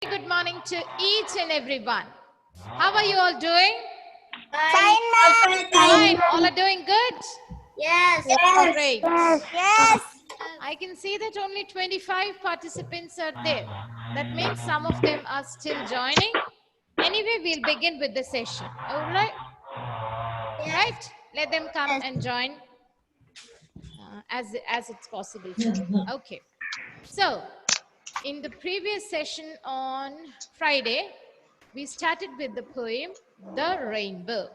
Good morning to each and everyone. How are you all doing? Fine, ma'am. Fine. All are doing good? Yes. Great. Yes. I can see that only 25 participants are there. That means some of them are still joining. Anyway, we'll begin with the session. All right? Right? Let them come and join as it's possible for them. Okay. So, in the previous session on Friday, we started with the poem, The Rainbow.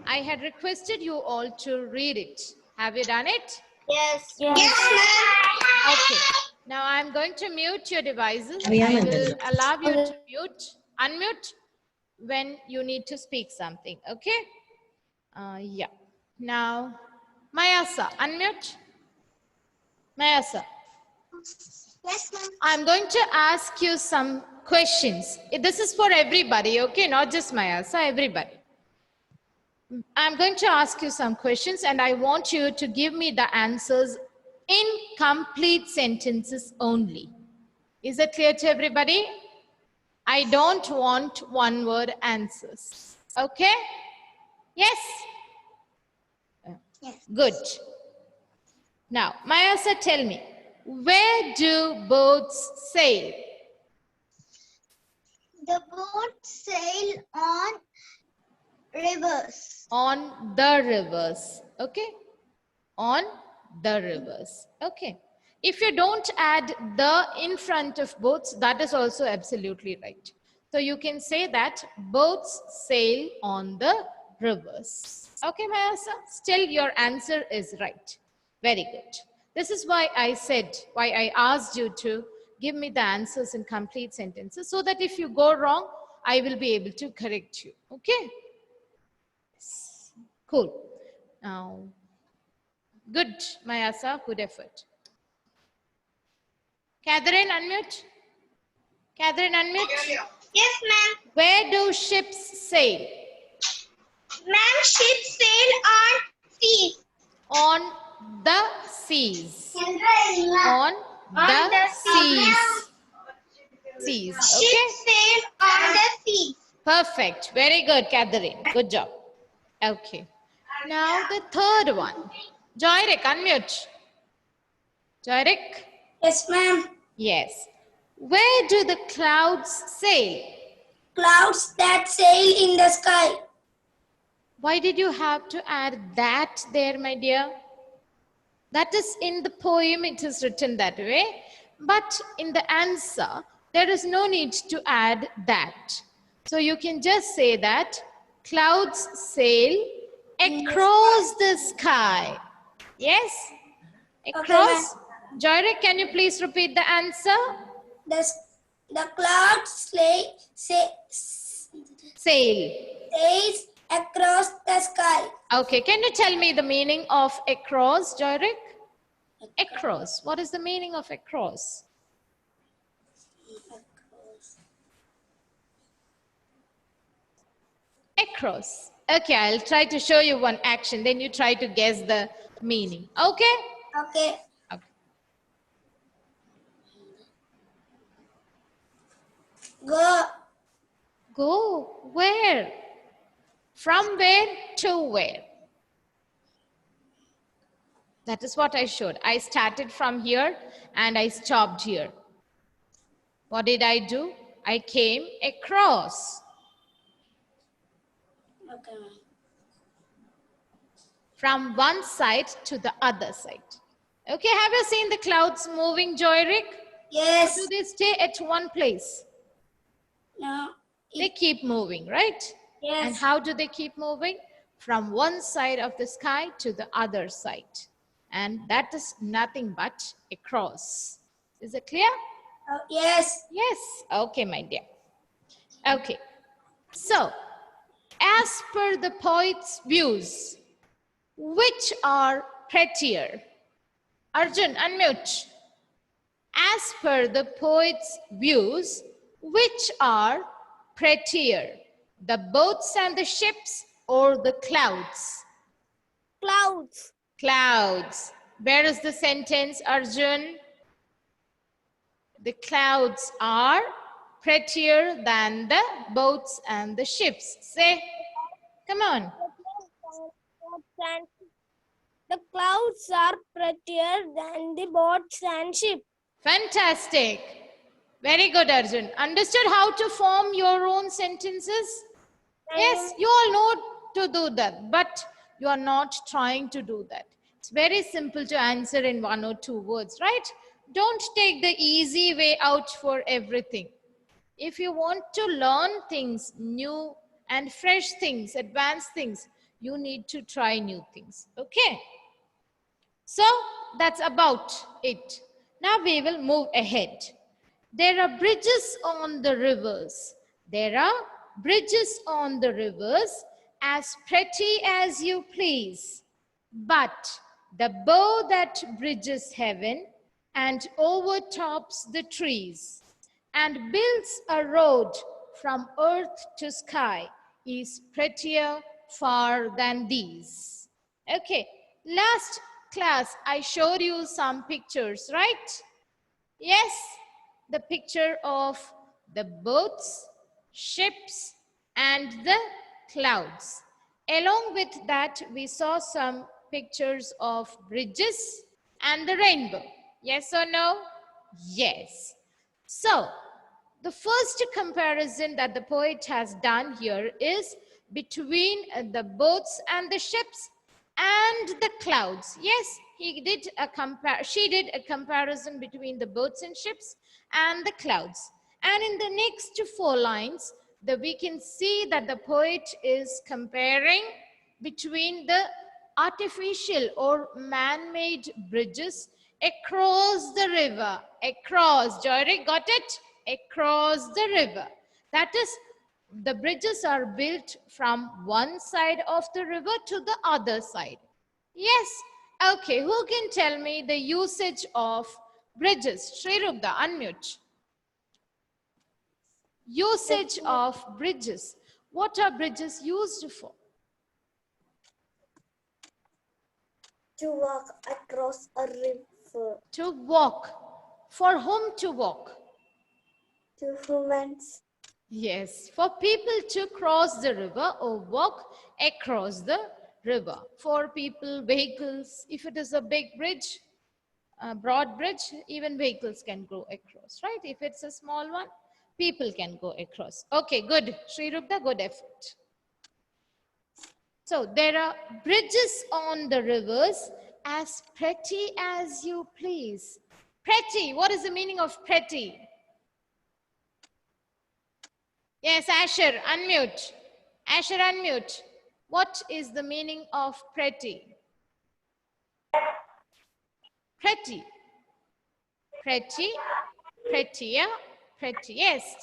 I had requested you all to read it. Have you done it? Yes. Yes, ma'am. Okay. Now I'm going to mute your devices. I will allow you to unmute when you need to speak something. Okay? Yeah. Now, Mayasa, unmute. Mayasa. Yes, ma'am. I'm going to ask you some questions. This is for everybody, okay? Not just Mayasa, everybody. I'm going to ask you some questions and I want you to give me the answers in complete sentences only. Is it clear to everybody? I don't want one-word answers. Okay? Yes? Yes. Good. Now, Mayasa, tell me, where do boats sail? The boat sail on rivers. On the rivers. Okay? On the rivers. Okay. If you don't add the in front of boats, that is also absolutely right. So you can say that boats sail on the rivers. Okay, Mayasa? Still your answer is right. Very good. This is why I asked you to give me the answers in complete sentences so that if you go wrong, I will be able to correct you. Okay? Cool. Now, good, Mayasa, good effort. Catherine, unmute. Catherine, unmute. Yes, ma'am. Where do ships sail? Ma'am, ships sail on seas. On the seas. On On the seas. Ships Okay? sail on the sea. Perfect. Very good, Catherine. Good job. Okay. Now the third one. Joyrik, unmute. Joyrik? Yes, ma'am. Yes. Where do the clouds sail? Clouds that sail in the sky. Why did you have to add that there, my dear? That is in the poem, it is written that way. But in the answer, there is no need to add that. So you can just say that clouds sail across the sky. Yes? Across. Joyrik, can you please repeat the answer? The clouds sails across the sky. Okay, can you tell me the meaning of across, Joyrik? Across. What is the meaning of across? Across. Okay, I'll try to show you one action. Then you try to guess the meaning. Okay? Okay. Okay. Go. Go. Where? From where to where? That is what I showed. I started from here and I stopped here. What did I do? I came across. Okay. From one side to the other side. Okay, have you seen the clouds moving, Joyrik? Yes. Or do they stay at one place? No. They keep moving, right? Yes. And how do they keep moving? From one side of the sky to the other side. And that is nothing but across. Is it clear? Yes. Yes. Okay, my dear. Okay. So, as per the poet's views, which are prettier? Arjun, unmute. As per the poet's views, which are prettier? The boats and the ships or the clouds? Clouds. Clouds. Where is the sentence, Arjun? The clouds are prettier than the boats and the ships? Say, come on. The clouds are prettier than the boats and ships. Fantastic. Very good, Arjun. Understood how to form your own sentences? Yes, you all know to do that, but you are not trying to do that. It's very simple to answer in 1 or 2 words, right? Don't take the easy way out for everything. If you want to learn things, new and fresh things, advanced things, you need to try new things. Okay? So that's about it. Now we will move ahead. There are bridges on the rivers. There are bridges on the rivers, as pretty as you please. But the bow that bridges heaven and overtops the trees and builds a road from earth to sky is prettier far than these. Okay, last class I showed you some pictures, right? Yes, the picture of the boats, ships, and the clouds. Along with that, we saw some pictures of bridges and the rainbow. Yes or no? Yes. So, the first comparison that the poet has done here is between the boats and the ships and the clouds. Yes, she did a comparison between the boats and ships and the clouds. And in the next 4 lines, we can see that the poet is comparing between the artificial or man-made bridges across the river. Across, Jory, got it? Across the river. That is, the bridges are built from one side of the river to the other side. Yes. Okay, who can tell me the usage of bridges? Sri Rugda, unmute. Usage of bridges. What are bridges used for? To walk across a river. To walk. For whom to walk? To humans. Yes, for people to cross the river or walk across the river. For people, vehicles, if it is a big bridge, a broad bridge, even vehicles can go across, right? If it's a small one, people can go across. Okay, good. Sri Rupta, good effort. So there are bridges on the rivers as pretty as you please. Pretty, what is the meaning of pretty? Yes, Asher, unmute. Asher, unmute. What is the meaning of pretty? Pretty. Pretty, prettier, prettiest.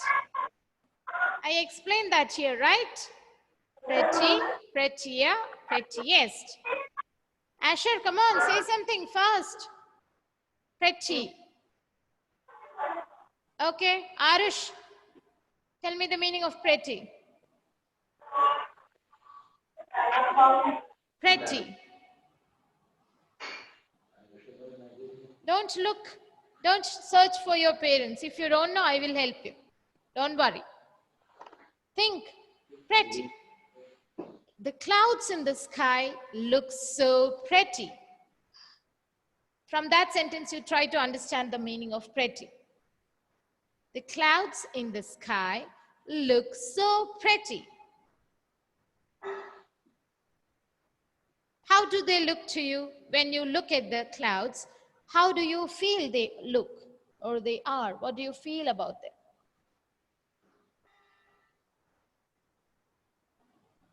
I explained that here, right? Pretty, prettier, prettiest. Asher, come on, say something fast. Pretty. Okay, Arush, tell me the meaning of pretty. Pretty. Don't look, don't search for your parents. If you don't know, I will help you. Don't worry. Think, pretty. The clouds in the sky look so pretty. From that sentence, you try to understand the meaning of pretty. The clouds in the sky look so pretty. How do they look to you? When you look at the clouds, how do you feel they look or they are? What do you feel about them?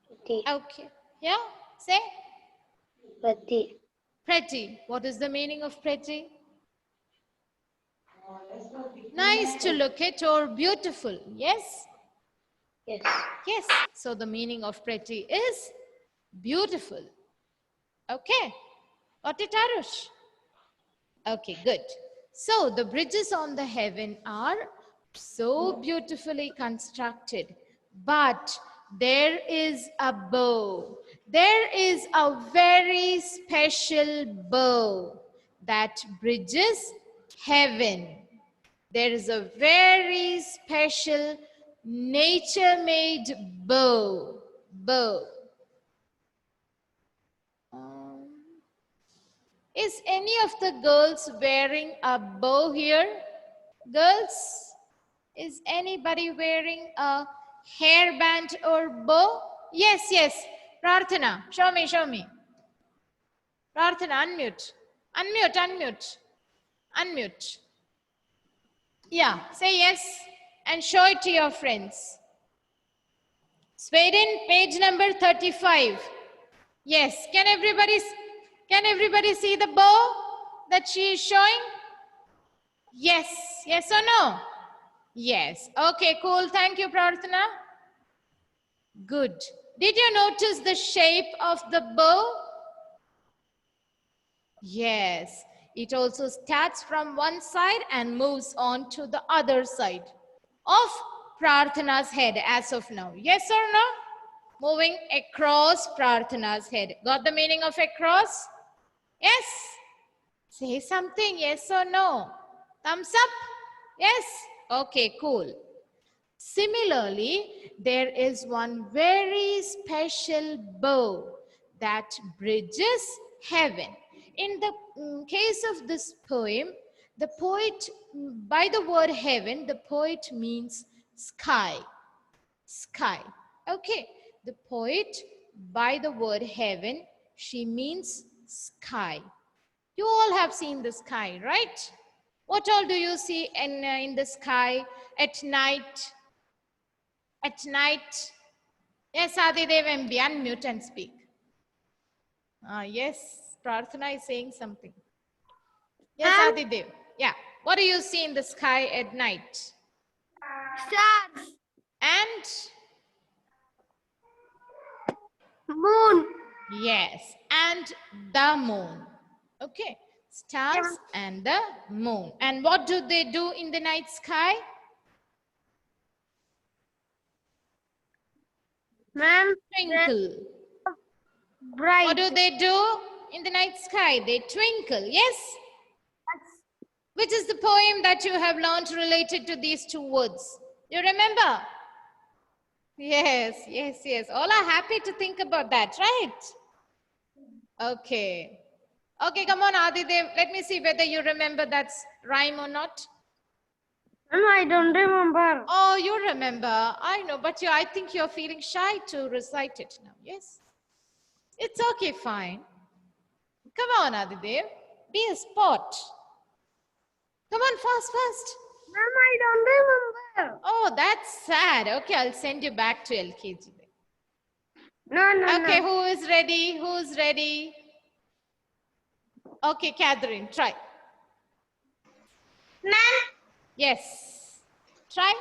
Pretty. Okay. Yeah? Say? Pretty. Pretty. What is the meaning of pretty? Nice to look at or beautiful. Yes? Yes. Yes. So the meaning of pretty is beautiful. Okay. Got it, Arush? Okay, good. So the bridges on the heaven are so beautifully constructed, but there is a bow. There is a very special bow that bridges heaven. There is a very special nature-made bow. Is any of the girls wearing a bow here? Girls, is anybody wearing a hairband or bow? Yes, yes. Prarthana, show me. Prarthana, unmute. Yeah, say yes and show it to your friends. Sweden, page number 35. Yes, can everybody see the bow that she is showing? Yes, yes or no? Yes. Okay, cool. Thank you, Prarthana. Good. Did you notice the shape of the bow? Yes. It also starts from one side and moves on to the other side of Prarthana's head as of now. Yes or no? Moving across Prarthana's head. Got the meaning of across? Yes? Say something, yes or no? Thumbs up? Yes? Okay, cool. Similarly, there is one very special bow that bridges heaven. In the case of this poem, the poet, by the word heaven, the poet means sky. Sky. Okay, the poet, by the word heaven, she means sky. You all have seen the sky, right? What all do you see in the sky at night? At night? Yes, Adidev MB, unmute and speak. Yes, Prarthana is saying something. Yes, Adidev. Yeah. What do you see in the sky at night? Stars. And? Moon. Yes, and the moon. Okay, stars and the moon. And what do they do in the night sky? Ma'am. Twinkle. Bright. What do they do in the night sky? They twinkle, yes? Which is the poem that you have learned related to these two words? You remember? Yes. All are happy to think about that, right? Okay. Okay, come on, Adidev. Let me see whether you remember that rhyme or not. Ma'am, I don't remember. Oh, you remember. I know, but I think you're feeling shy to recite it now, yes? It's okay, fine. Come on, Adidev. Be a sport. Come on, fast. Ma'am, I don't remember. Oh, that's sad. Okay, I'll send you back to LKG. No. Okay, who is ready? Okay, Catherine, try. Ma'am. Yes. Try.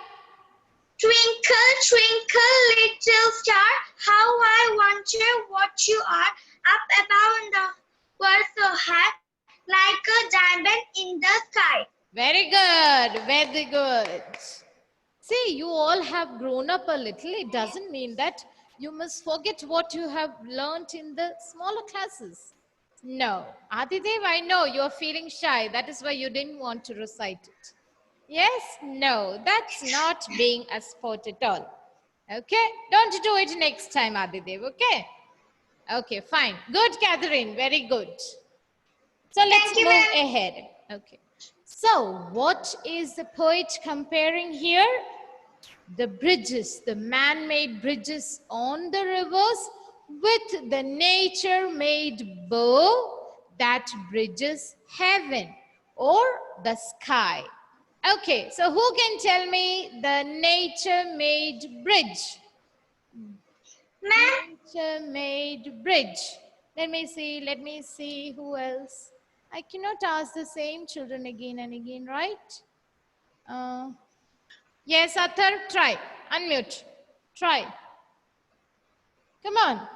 Twinkle, twinkle, little star, how I wonder what you are up above in the world so high, like a diamond in the sky. Very good. See, you all have grown up a little. It doesn't mean that you must forget what you have learned in the smaller classes. No. Adidev, I know you're feeling shy. That is why you didn't want to recite it. Yes? No. That's not being a sport at all. Okay? Don't do it next time, Adidev. Okay? Okay, fine. Good, Catherine. Very good. So let's move ahead. Okay. So what is the poet comparing here? The bridges, the man-made bridges on the rivers with the nature-made bow that bridges heaven or the sky. Okay, so who can tell me the nature-made bridge? Nature-made bridge. Let me see who else. I cannot ask the same children again and again, right? Yes, Athar, try. Unmute. Try. Come on.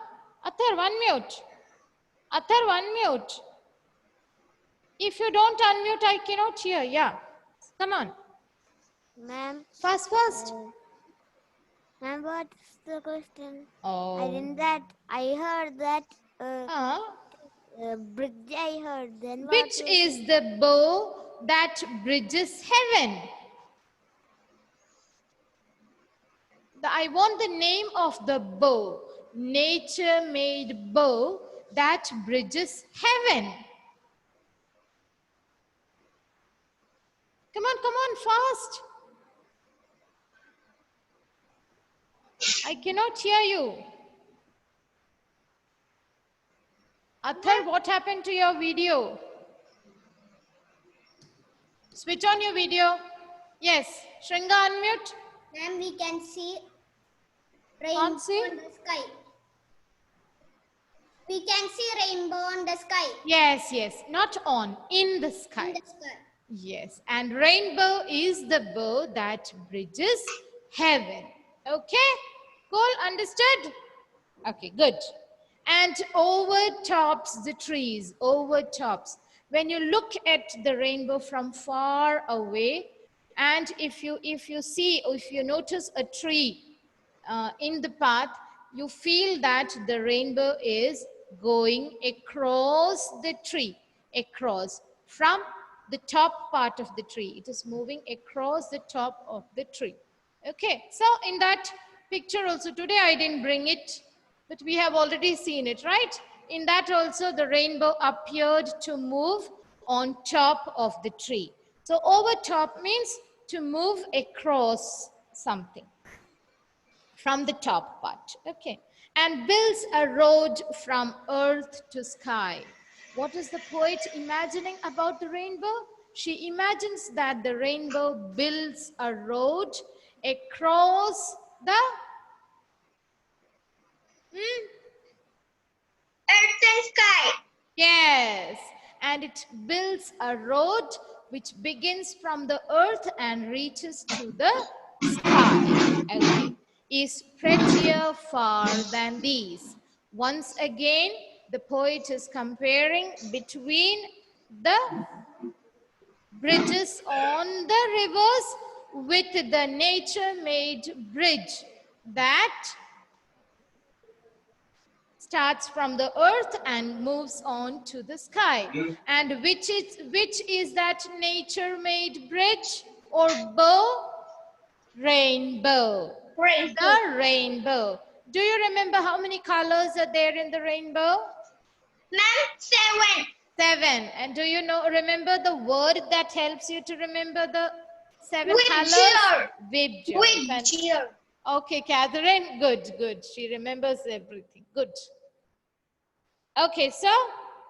Athar, unmute. Athar, unmute. If you don't unmute, I cannot hear. Yeah. Come on. Ma'am. Fast. Ma'am, what's the question? Oh. I heard that bridge I heard. Then what Which is the bow that bridges heaven? I want the name of the bow. Nature-made bow that bridges heaven. Come on, fast. I cannot hear you. Athar, what happened to your video? Switch on your video. Yes. Shringa, unmute. Ma'am, we can see rainbow Can't see? on the sky. We can see rainbow on the sky. Yes, yes. Not on, in the sky. In the sky. Yes. And rainbow is the bow that bridges heaven. Okay? Cool? Understood? Okay, good. And overtops the trees, overtops. When you look at the rainbow from far away, and if you see, or if you notice a tree in the path, you feel that the rainbow is going across the tree, across from the top part of the tree. It is moving across the top of the tree. Okay, so in that picture also, today I didn't bring it, but we have already seen it, right? In that also the rainbow appeared to move on top of the tree. So over top means to move across something from the top part. Okay. And builds a road from earth to sky. What is the poet imagining about the rainbow? She imagines that the rainbow builds a road across the Earth and sky. Yes, and it builds a road which begins from the earth and reaches to the sky. Okay, is prettier far than these. Once again, the poet is comparing between the bridges on the rivers with the nature-made bridge that starts from the earth and moves on to the sky. And which is that nature-made bridge or bow? Rainbow. Rainbow. The rainbow. Do you remember how many colors are there in the rainbow? Ma'am, 7. 7. And do you remember the word that helps you to remember the 7 colors? Vibgyor. Vibgyor. Vibgyor. Okay, Catherine, good, good. She remembers everything. Good. Okay, so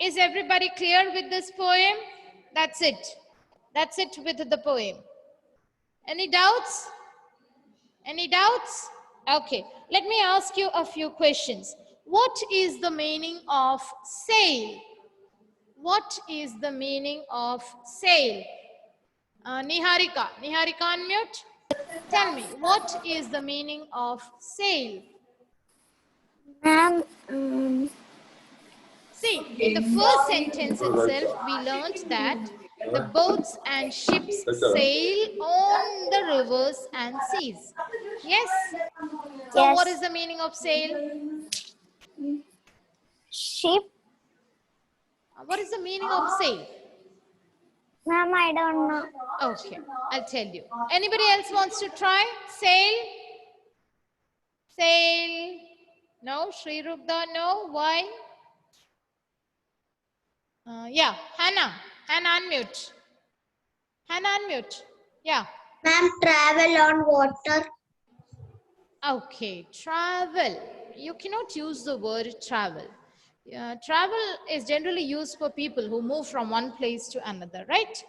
is everybody clear with this poem? That's it. That's it with the poem. Any doubts? Any doubts? Okay, let me ask you a few questions. What is the meaning of sail? What is the meaning of sail? Niharika, unmute. Tell me, what is the meaning of sail? Ma'am, See, in the first sentence itself, we learned that the boats and ships sail on the rivers and seas. Yes? So yes. what is the meaning of sail? Ship. What is the meaning of sail? Ma'am, I don't know. Okay, I'll tell you. Anybody else wants to try? Sail? Sail? No? Sri Rupda, no? Why? Yeah, Hannah. Hannah, unmute. Hannah, unmute. Yeah. Ma'am, travel on water. Okay, travel. You cannot use the word travel. Travel is generally used for people who move from one place to another, right?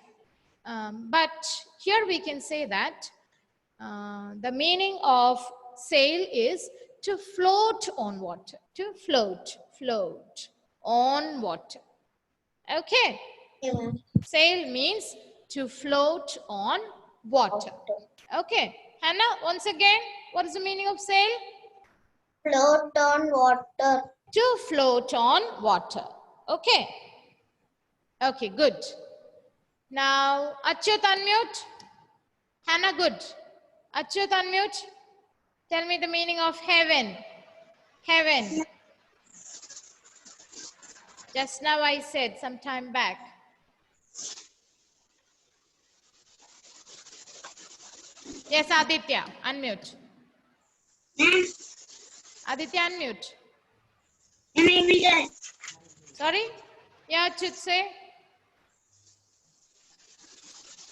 But here we can say that the meaning of sail is to float on water. To float, float on water. Okay. Okay, ma'am. Sail means to float on water. Okay. Hannah, once again, what is the meaning of sail? Float on water. To float on water. Okay. Okay, good. Now, Achyut, unmute. Hannah, good. Achyut, unmute. Tell me the meaning of heaven. Heaven. Just now I said some time back. Yes, Aditya, unmute. Aditya, unmute. Ma'am, Sorry? Yeah, Chit, say.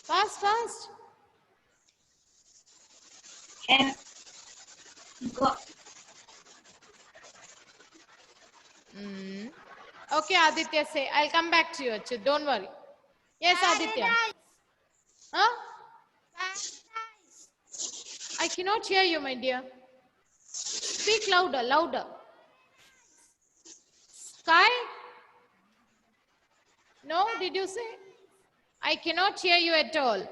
Fast, fast. Okay, Aditya, say. I'll come back to you, Achut. Don't worry. Yes, Aditya. Huh? I cannot hear you, my dear. Speak louder, louder. Sky? No, did you say? I cannot hear you at all.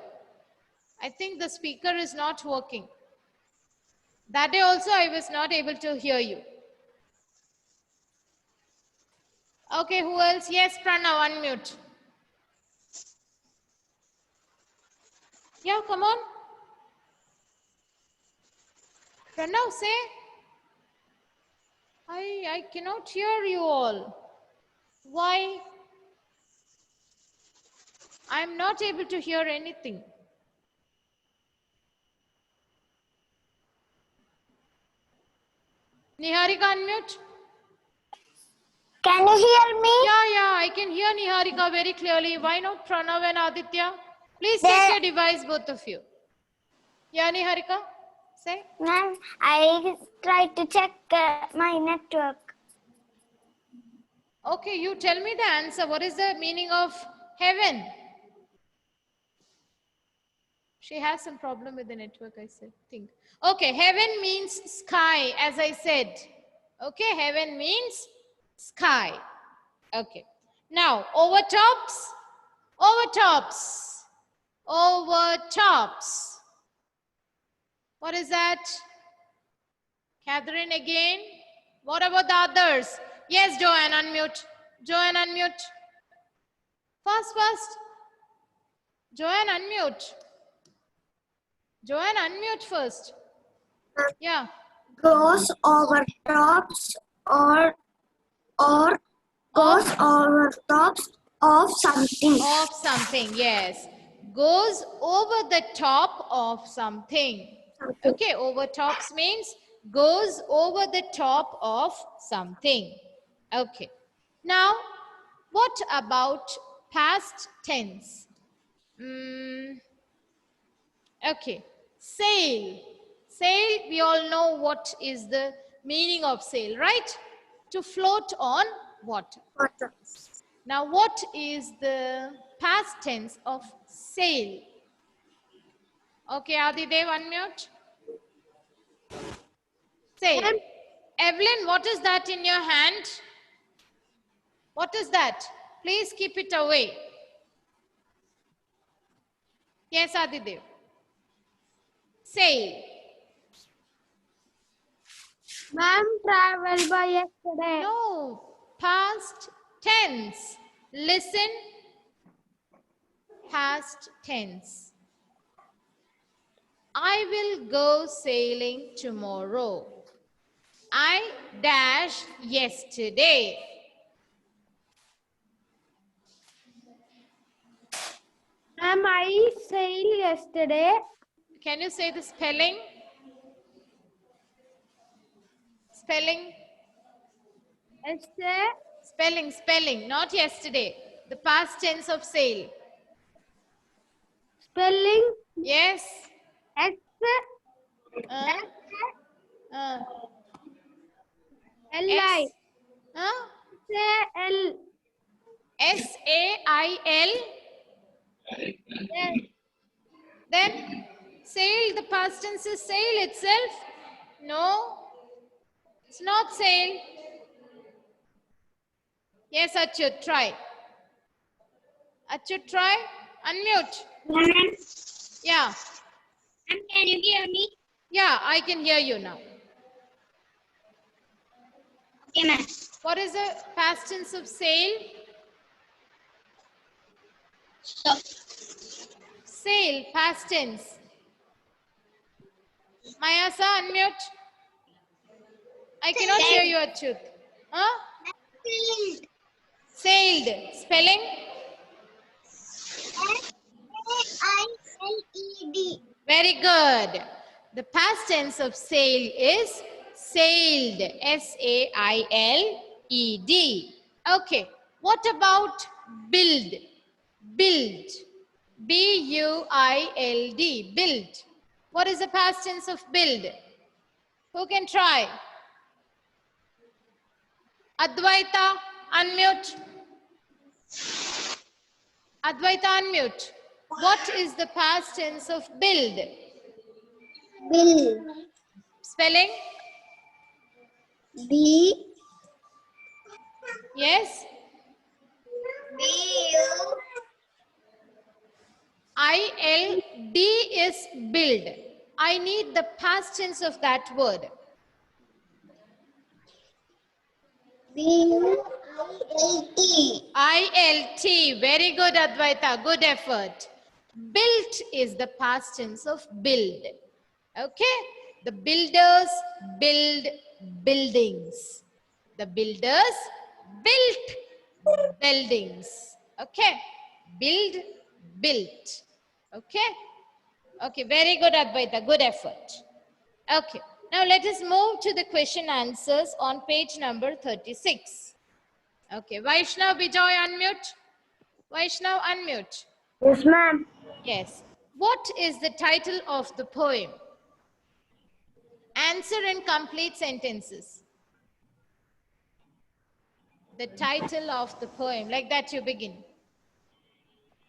I think the speaker is not working. That day also I was not able to hear you. Okay, who else? Yes, Pranav, unmute. Yeah, come on. Pranav, say. I cannot hear you all. Why? I'm not able to hear anything. Niharika, unmute. can you hear me? Yeah, I can hear Niharika very clearly. Why not Pranav and Aditya? Please There- check your device, both of you. Yeah, Niharika, say. Ma'am, I tried to check my network. Okay, you tell me the answer. What is the meaning of heaven? She has some problem with the network, I said, think. Okay, heaven means sky, as I said. Okay, heaven means sky. Okay. Now, overtops, overtops, overtops. What is that? Catherine again. What about the others? Yes, Joanne, unmute. Joanne, unmute. Fast, fast. Joanne, unmute. Joanne, unmute first. Yeah. Goes over tops or goes over tops of something. Of something, yes. Goes over the top of something. Okay, over tops means goes over the top of something. Okay. Now, what about past tense? Okay. Sail. Sail, we all know what is the meaning of sail, right? To float on water. Now, what is the past tense of sail? Okay, Adidev, unmute. Sail. Evelyn, what is that in your hand? What is that? Please keep it away. Yes, Adidev. Sail. Ma'am, travel by yesterday. No, past tense. Listen, past tense. I will go sailing tomorrow. I dash yesterday. Ma'am, I sailed yesterday. Can you say the spelling? Spelling? Yesterday. Spelling, not yesterday. The past tense of sail. Spelling Yes. S Uh, uh, L I L. S-A-I-L. Yes. Then sail, the past tense is sail itself. No, it's not sail. Yes, Achut, try. Achut, try. Unmute. Ma'am, Yeah. can you hear me? Yeah, I can hear you now. Okay, ma'am. What is the past tense of sail? Stop. Sail, past tense. Mayasa, unmute. I cannot hear you, Achut. Huh? Sailed. Spelling? S-A-I-L-E-D. Very good. The past tense of sail is sailed. S-A-I-L-E-D. Okay. What about build? Build. B-U-I-L-D. Build. What is the past tense of build? Who can try? Advaita, unmute. Advaita, unmute. What is the past tense of build? Bill. Spelling? B. Yes? B-U. I-L-D is build. I need the past tense of that word. B-U-I-L-T. I-L-T. Very good, Advaita. Good effort. Built is the past tense of build. Okay? The builders build buildings. The builders built buildings. Okay? Build, built. Okay? Okay, very good, Advaita. Good effort. Okay. Now let us move to the question answers on page number 36. Okay. Vaishnav, Bijoy, unmute. Vaishnav, unmute. Yes, ma'am. Yes. What is the title of the poem? Answer in complete sentences. The title of the poem. Like that you begin.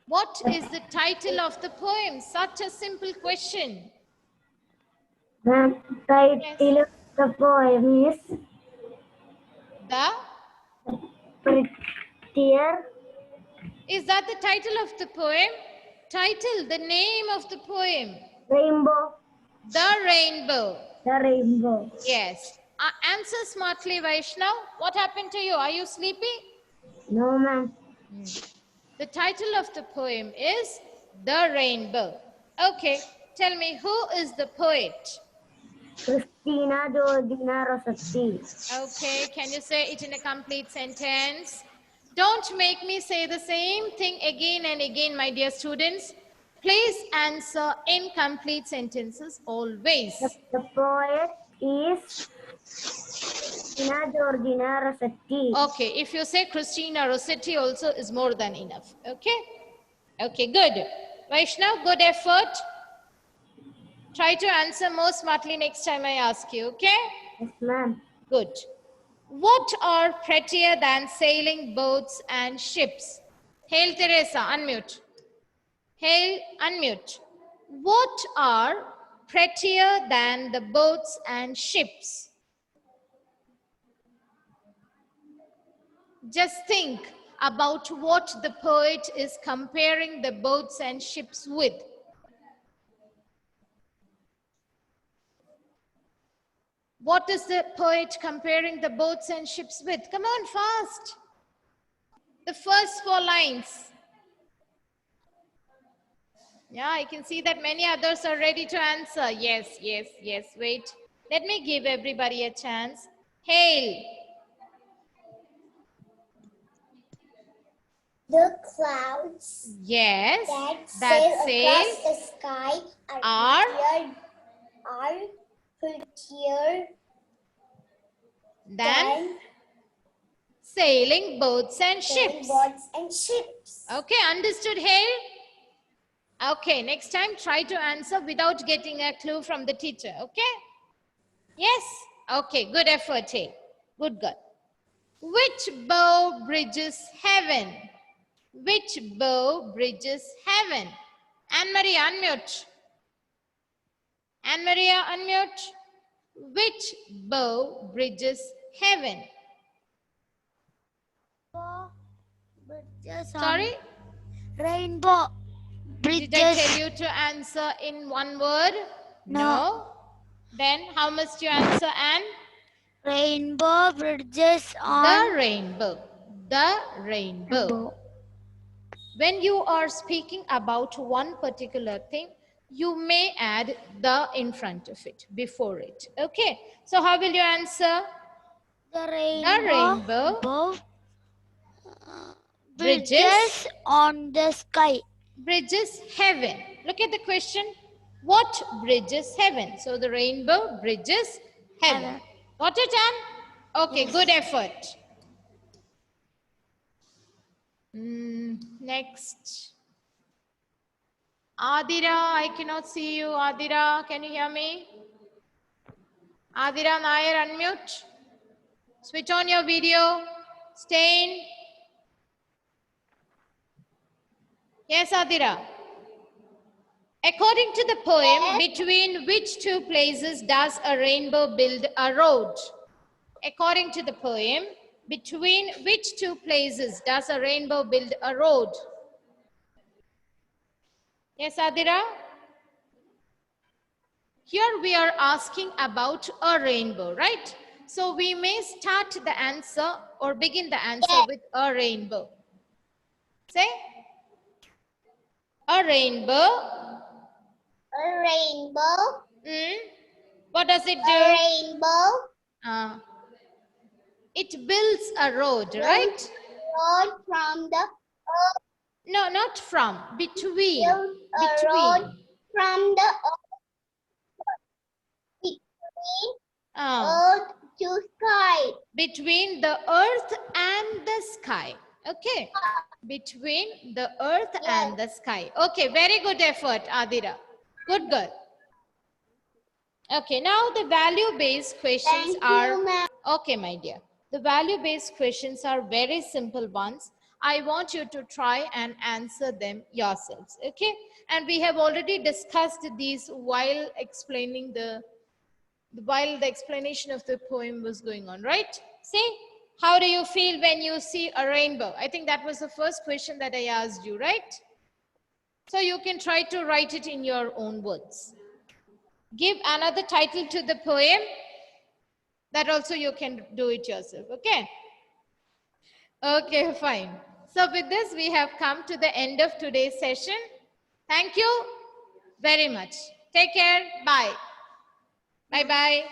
What is the title of the poem? Such a simple question. The Yes. title of the poem is The? Prettier Is that the title of the poem? Title, the name of the poem. Rainbow. The Rainbow. The Rainbow. Yes. Answer smartly, Vaishnav. What happened to you? Are you sleepy? No, ma'am. The title of the poem is The Rainbow. Okay. Tell me, who is the poet? Christina Georgina Rossetti. Okay. Can you say it in a complete sentence? Don't make me say the same thing again and again, my dear students. Please answer in complete sentences always. The poet is Christina Georgina Rossetti. Okay, if you say Christina Rossetti also is more than enough. Okay? Okay, good. Vaishnav, good effort. Try to answer more smartly next time I ask you, okay? Yes, ma'am. Good. What are prettier than sailing boats and ships? Hail Teresa, unmute. Hail, unmute. What are prettier than the boats and ships? Just think about what the poet is comparing the boats and ships with. What is the poet comparing the boats and ships with? Come on, fast. The first 4 lines. Yeah, I can see that many others are ready to answer. Yes, yes, yes. Wait. Let me give everybody a chance. Hail. The clouds Yes. that sail across the sky Are are prettier than sailing boats and ships. boats and ships. Okay, understood, Hail? Okay, next time try to answer without getting a clue from the teacher, okay? Yes? Okay, good effort, Hail. Good girl. Which bow bridges heaven? Which bow bridges heaven? Anne-Maria, unmute. Anne-Maria, unmute. Which bow bridges heaven? Sorry? Rainbow Did I tell you to answer in one word? No. Then how must you answer, Anne? Rainbow bridges The rainbow. The rainbow. When you are speaking about one particular thing, you may add the in front of it, before it. Okay. So how will you answer? The rainbow bridges on the sky. bridges heaven. Look at the question. What bridges heaven? So the rainbow bridges heaven. Got it, Anne? Okay, Yes. good effort. Next. Adira, I cannot see you. Adira, can you hear me? Adira Nair, unmute. Switch on your video. Stain. Yes, Adira. According to the poem, between which two places does a rainbow build a road? According to the poem, between which two places does a rainbow build a road? Yes, Adira? Here we are asking about a rainbow, right? So we may start the answer or begin the answer with a rainbow. Say, a rainbow. A rainbow. What does it do? A rainbow. It builds a road, right? Road from the No, not from. Between. build a road from the between earth to sky. Between the earth and the sky. Okay. Between the earth and the sky. Okay, very good effort, Adira. Good girl. Okay, now the value-based questions okay, my dear. The value-based questions are very simple ones. I want you to try and answer them yourselves, okay? And we have already discussed these while the explanation of the poem was going on, right? See, how do you feel when you see a rainbow? I think that was the first question that I asked you, right? So you can try to write it in your own words. Give another title to the poem. That also you can do it yourself, okay? Okay, fine. So with this, we have come to the end of today's session. Thank you very much. Take care. Bye. Bye-bye.